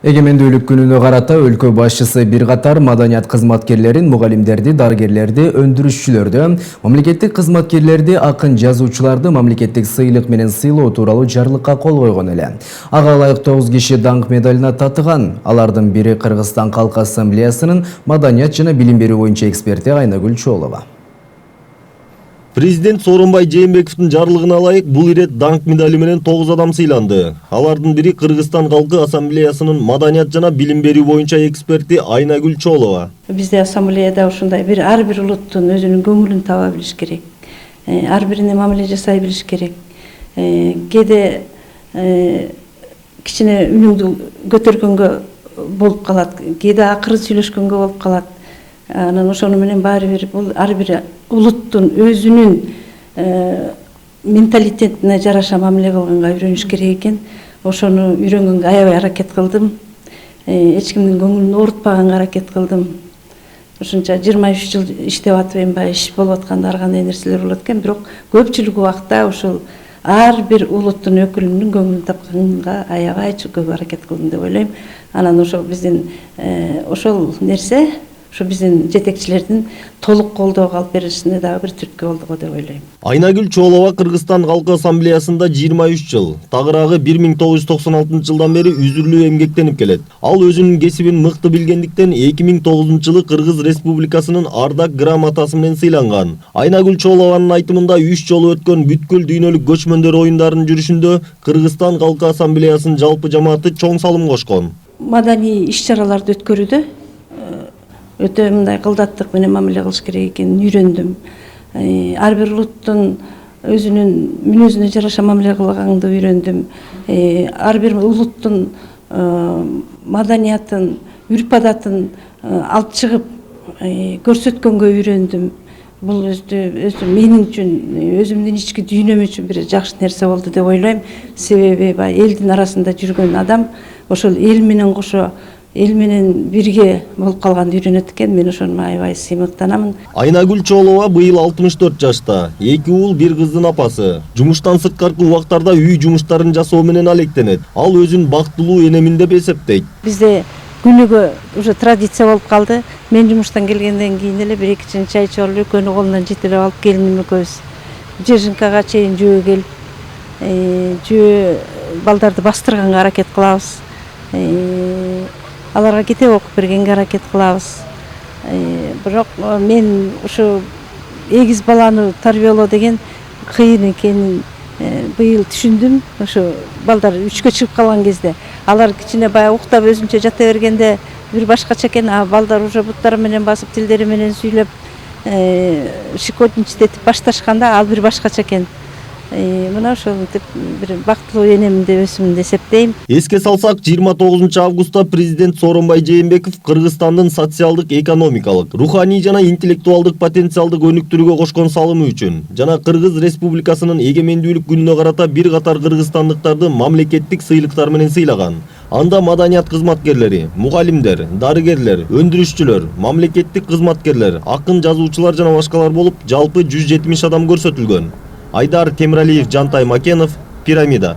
Эгемендүүлүк күнүнө карата өлкө башчысы бир катар маданият кызматкерлерин, мугалимдерди, дарыгерлерди, өндүрүшчүлөрдү, мамлекеттик кызматкерлерди, акын жазуучуларды мамлекеттик сыйлык менен сыйлоо тууралуу жарлыкка кол койгон эле. Ага ылайык 9 киши даңк медалына татыган. Алардын бири Кыргызстан Калк Ассамблеясынын маданият жана билим берүү боюнча эксперти Айнагүл Чоолова. Президент Сооронбай Жээнбековдун жарлыгына ылайык бул ирет даңк медали менен 9 адам сыйланды. Алардын бири Кыргызстан Калкы Ассамблеясынын маданият жана билим берүү боюнча эксперти Айнагүл Чоолова. Бизде ассамблеяда ушундай ар бир улуттун өзүнүн көңүлүн таба билиш керек. Ар бирине мамиле жасай билиш керек. Кээде кичине үнүңдү көтөргөнгө болуп калат, кээде акыры сүйлөшкөнгө болуп калат. Анан ошону менен баары бир бул ар бир улуттун өзүнүн менталитетине жараша мамиле кылганга үйрөнүш керек экен. Ошону үйрөнгөнгө аябай аракет кылдым. Эч кимдин көңүлүн оорутпаганга аракет кылдым. Ошончо 23 жыл иштеп атпаймынбы, иш болуп атканда ар кандай нерселер болот экен, бирок көпчүлүк убакта ушул ар бир улуттун өкүлүнүн көңүлүн тапканга аябай көп аракет кылдым деп ойлойм. Анан ошол биздин ошол нерсе ушу биздин жетекчилердин толук колдоого алып беришине дагы бир түрткү болду го деп ойлойм. Айнагүл Чоолова Кыргызстан Калкы Ассамблеясында 23 жыл, тагыраагы 1996 жылдан бери үзүрлүү эмгектенип келет. Ал өзүнүн кесибин мыкты билгендиктен 2009 жылы Кыргыз Республикасынын Ардак грамотасы менен сыйланган. Айнагүл Чоолованын айтымында 3 жолу өткөн бүткүл дүйнөлүк көчмөндөр оюндарынын жүрүшүндө Кыргызстан Калкы Ассамблеясынын жалпы жамааты чоң салым кошкон. Маданий иш-чараларды өткөрүүдө өтө мындай кылдаттык менен мамиле кылыш керек экенин үйрөндүм. Ар бир улуттун өзүнүн мүнөзүнө жараша мамиле кылганды үйрөндүм. Ар бир улуттун маданиятын, үрп адатын алып чыгып көрсөткөнгө үйрөндүм. Бул өзү менин үчүн, өзүмдүн ички дүйнөм үчүн бир жакшы нерсе болду деп ойлойм. Себеби элдин арасында жүргөн адам ошол эл менен кошо эл менен бирге болуп калганды үйрөнөт экен. Мен ошону аябай сыймыктанамын. Айнагүл Чоолова быйыл 64 жашта, 2 уул 1 кыздын апасы. Жумуштан сырткаркы убактарда үй жумуштарын жасоо менен алектенет. Ал өзүн бактылуу энемин деп эсептейт. Бизде күнүгө уже традиция болуп калды. Мен жумуштан келгенден кийин эле 1-2 чын чай ичип алып, экөөнү колунан жетелеп алып келиним экөөбүз Жежинкага чейин жөө келип, жөө балдарды бастырганга аракет кылабыз. Аларга китеп окуп бергенге аракет кылабыз. Бирок мен ушу эгиз баланы тарбиялоо деген кыйын экенин быйыл түшүндүм. Ошо балдар 3кө чыгып калган кезде, алар кичине баягы уктап өзүнчө жата бергенде бир башкача экен, а балдар уже буттары менен басып, тилдери менен сүйлөп, шикотничать этип башташканда ал бир башкача экен. Мына ошентип бир бактылуу энемин деп өзүмдү эсептейм. Эске салсак, 29 августта президент Сооронбай Жээнбеков Кыргызстандын социалдык, экономикалык, руханий жана интеллектуалдык потенциалды өнүктүрүүгө кошкон салымы үчүн жана Кыргыз Республикасынын эгемендүүлүк күнүнө карата бир катар кыргызстандыктарды мамлекеттик сыйлыктар менен сыйлаган. Анда маданият кызматкерлери, мугалимдер, дарыгерлер, өндүрүшчүлөр, мамлекеттик кызматкерлер, акын жазуучулар жана башкалар болуп жалпы 170 адам көрсөтүлгөн. Айдар Темиралиев, Жантай Макенов, Пирамида.